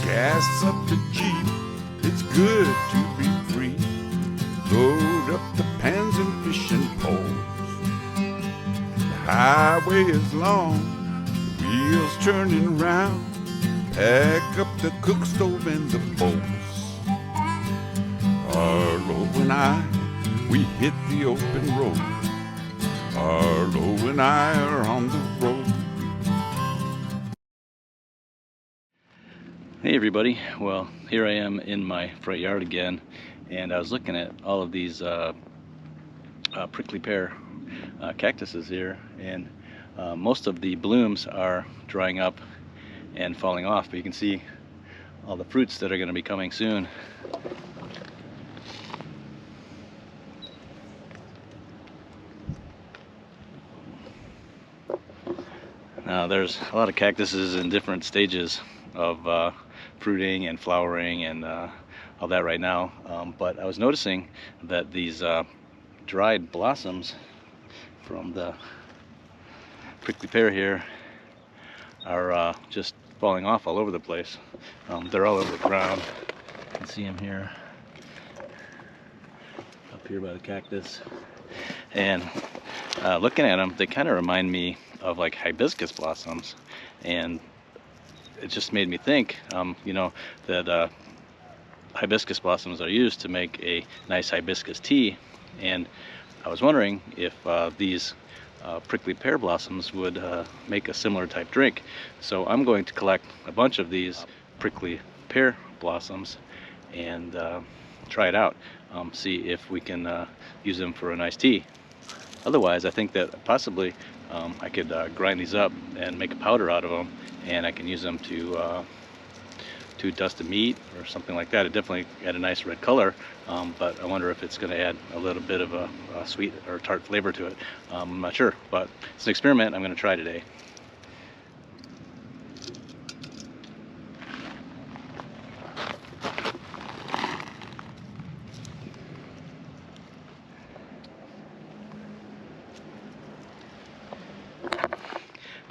gas up the Jeep, it's good to be free. Load up the pans and fishing poles. The highway is long, the wheels turning round. Pack up the cook stove and the bowls. Arlo and I, we hit the open road. Arlo and I are on the road. Hey everybody, well here I am in my front yard again, and I was looking at all of these prickly pear cactuses here, and most of the blooms are drying up and falling off, but you can see all the fruits that are going to be coming soon. Now there's a lot of cactuses in different stages of fruiting and flowering and all that right now, but I was noticing that these dried blossoms from the prickly pear here are just falling off all over the place. They're all over the ground. You can see them here, up here by the cactus, and looking at them, they kind of remind me of like hibiscus blossoms, and it just made me think, you know, that hibiscus blossoms are used to make a nice hibiscus tea, and I was wondering if these prickly pear blossoms would make a similar type drink. So I'm going to collect a bunch of these prickly pear blossoms and try it out, see if we can use them for a nice tea. Otherwise, I think that possibly I could grind these up and make a powder out of them, and I can use them to dust a meat or something like that. It definitely add a nice red color, but I wonder if it's going to add a little bit of a sweet or tart flavor to it. I'm not sure, but it's an experiment I'm going to try today.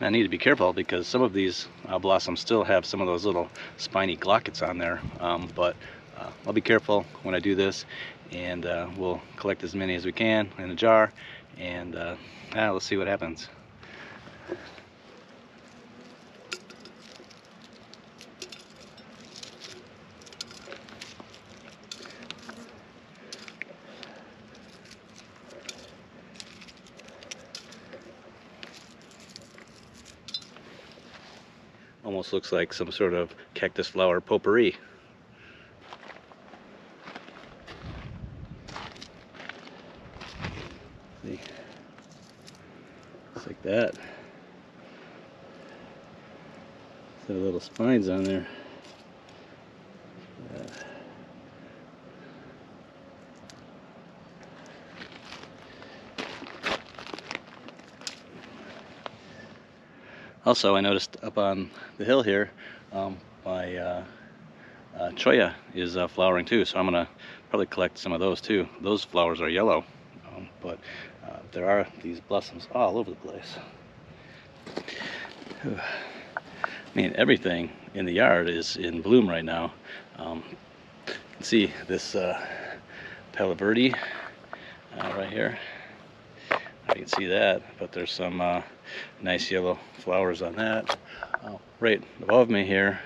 And I need to be careful because some of these blossoms still have some of those little spiny glockets on there, but I'll be careful when I do this, and we'll collect as many as we can in a jar, and let's see what happens. Almost looks like some sort of cactus flower potpourri. See, it's like that. So little spines on there. Also, I noticed up on the hill here, my Cholla is flowering too, so I'm gonna probably collect some of those too. Those flowers are yellow, but there are these blossoms all over the place. I mean, everything in the yard is in bloom right now. You can see this Palo Verde right here. You can see that, but there's some nice yellow flowers on that. Right above me here,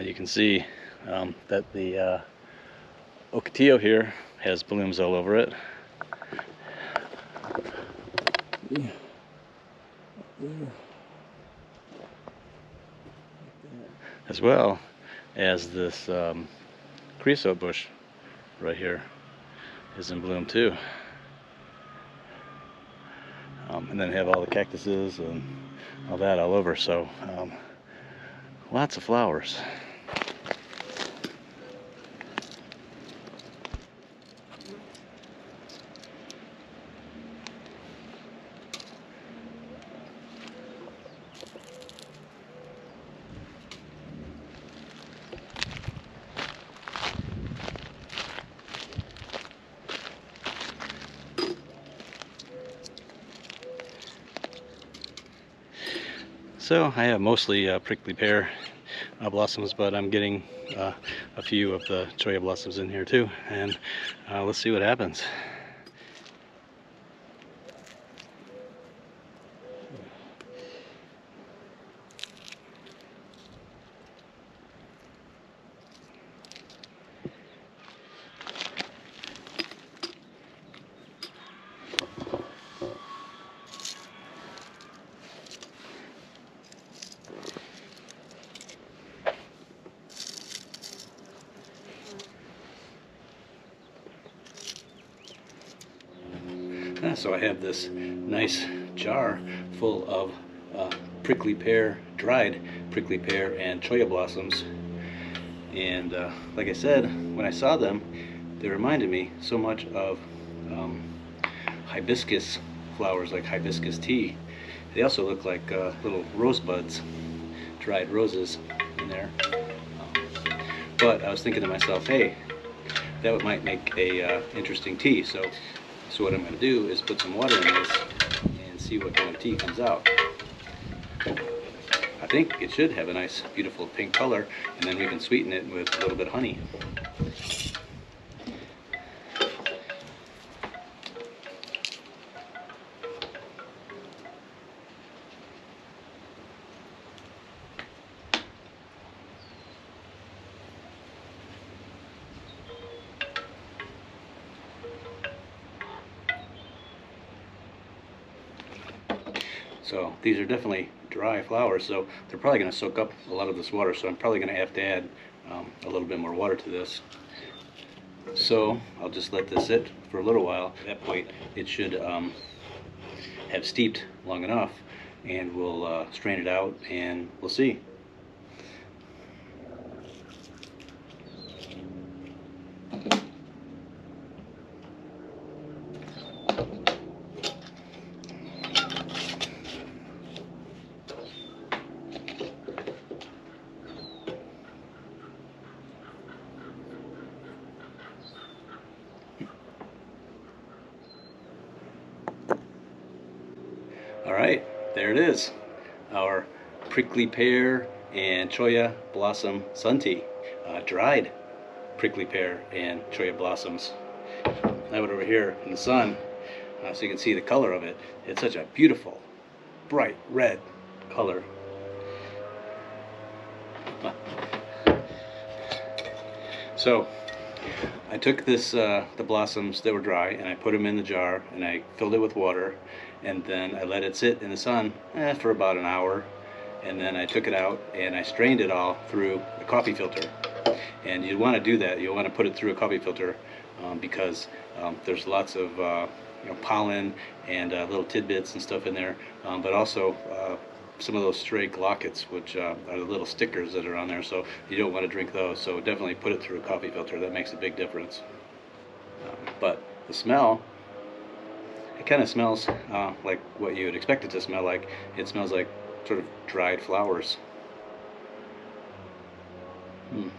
you can see that the ocotillo here has blooms all over it. As well as this creosote bush right here is in bloom too. And then have all the cactuses and all that all over, so lots of flowers. So I have mostly prickly pear blossoms, but I'm getting a few of the Cholla blossoms in here too, and let's see what happens. So I have this nice jar full of prickly pear, dried prickly pear and Cholla blossoms. And like I said, when I saw them, they reminded me so much of hibiscus flowers, like hibiscus tea. They also look like little rosebuds, dried roses in there. But I was thinking to myself, hey, that might make a interesting tea. So what I'm going to do is put some water in this and see what kind of tea comes out. I think it should have a nice, beautiful pink color, and then we can sweeten it with a little bit of honey. So these are definitely dry flowers, so they're probably going to soak up a lot of this water, so I'm probably going to have to add a little bit more water to this. So I'll just let this sit for a little while. At that point it should have steeped long enough, and we'll strain it out and we'll see. Alright, there it is, our prickly pear and Cholla blossom sun tea, dried prickly pear and Cholla blossoms. I have it over here in the sun so you can see the color of it. It's such a beautiful, bright red color. So I took this, the blossoms that were dry, and I put them in the jar and I filled it with water, and then I let it sit in the sun for about an hour, and then I took it out and I strained it all through a coffee filter. And you want to do that, you want to put it through a coffee filter because there's lots of pollen and little tidbits and stuff in there, but also some of those stray glockets, which are the little stickers that are on there, so you don't want to drink those. So definitely put it through a coffee filter. That makes a big difference. But the smell, it kind of smells like what you would expect it to smell like. It smells like sort of dried flowers. And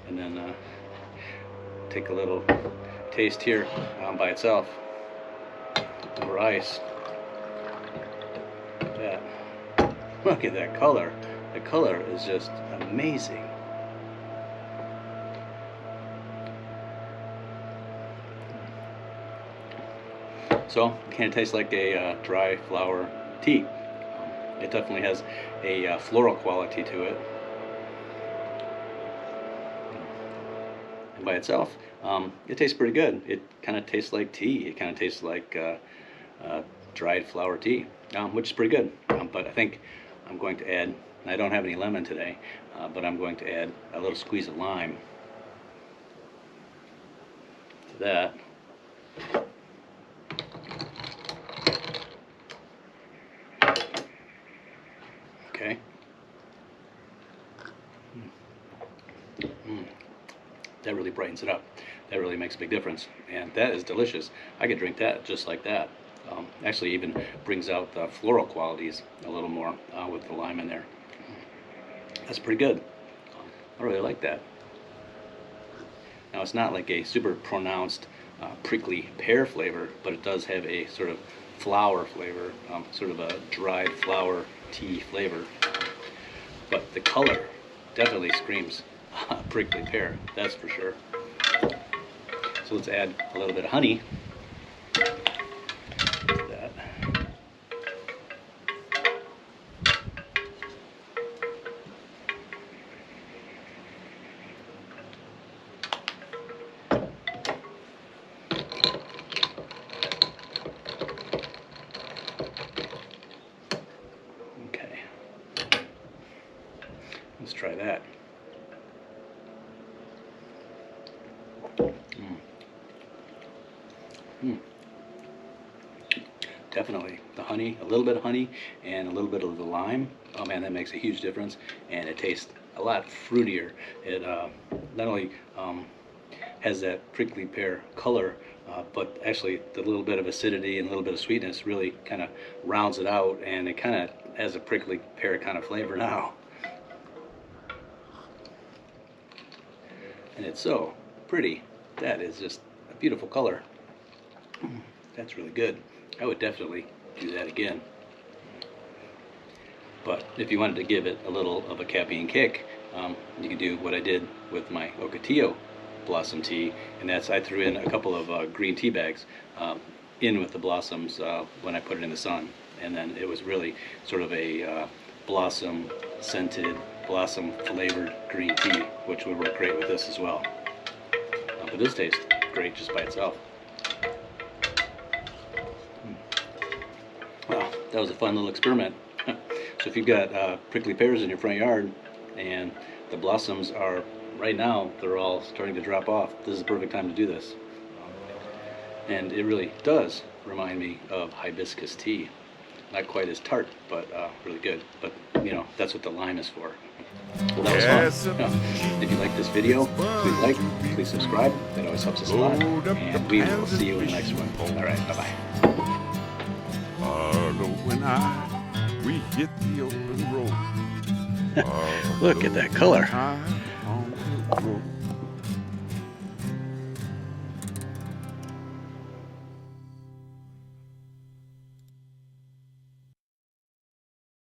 then take a little taste here by itself over ice. That. Look at that color. The color is just amazing. So it kind of tastes like a dry flower tea. It definitely has a floral quality to it. And by itself, it tastes pretty good. It kind of tastes like tea. It kind of tastes like dried flower tea, which is pretty good. But I think I'm going to add, and I don't have any lemon today, but I'm going to add a little squeeze of lime to that. Okay. That really brightens it up. That really makes a big difference, and that is delicious. I could drink that just like that. Actually even brings out the floral qualities a little more with the lime in there. That's pretty good. I really like that. Now it's not like a super pronounced prickly pear flavor, but it does have a sort of flower flavor, sort of a dried flower tea flavor. but the color definitely screams prickly pear, that's for sure. So let's add a little bit of honey to that. Okay, let's try that. Definitely the honey, a little bit of honey and a little bit of the lime. Oh man, that makes a huge difference, and it tastes a lot fruitier. It not only has that prickly pear color, but actually the little bit of acidity and a little bit of sweetness really kind of rounds it out, and it kind of has a prickly pear kind of flavor now. And it's so pretty. That is just a beautiful color. That's really good. I would definitely do that again. But if you wanted to give it a little of a caffeine kick, you could do what I did with my Ocotillo blossom tea, and that's I threw in a couple of green tea bags in with the blossoms when I put it in the sun, and then it was really sort of a blossom scented, blossom flavored green tea, which would work great with this as well. But this tastes great just by itself. Wow, that was a fun little experiment. So if you've got prickly pears in your front yard and the blossoms are, right now, they're all starting to drop off, this is the perfect time to do this. And it really does remind me of hibiscus tea. Not quite as tart, but really good. But, you know, that's what the lime is for. Well, that was fun. If you like this video, please like, please subscribe. That always helps us a lot. And we will see you in the next one. All right, bye-bye. Arlo and we hit the open road. Look at that color. On the road.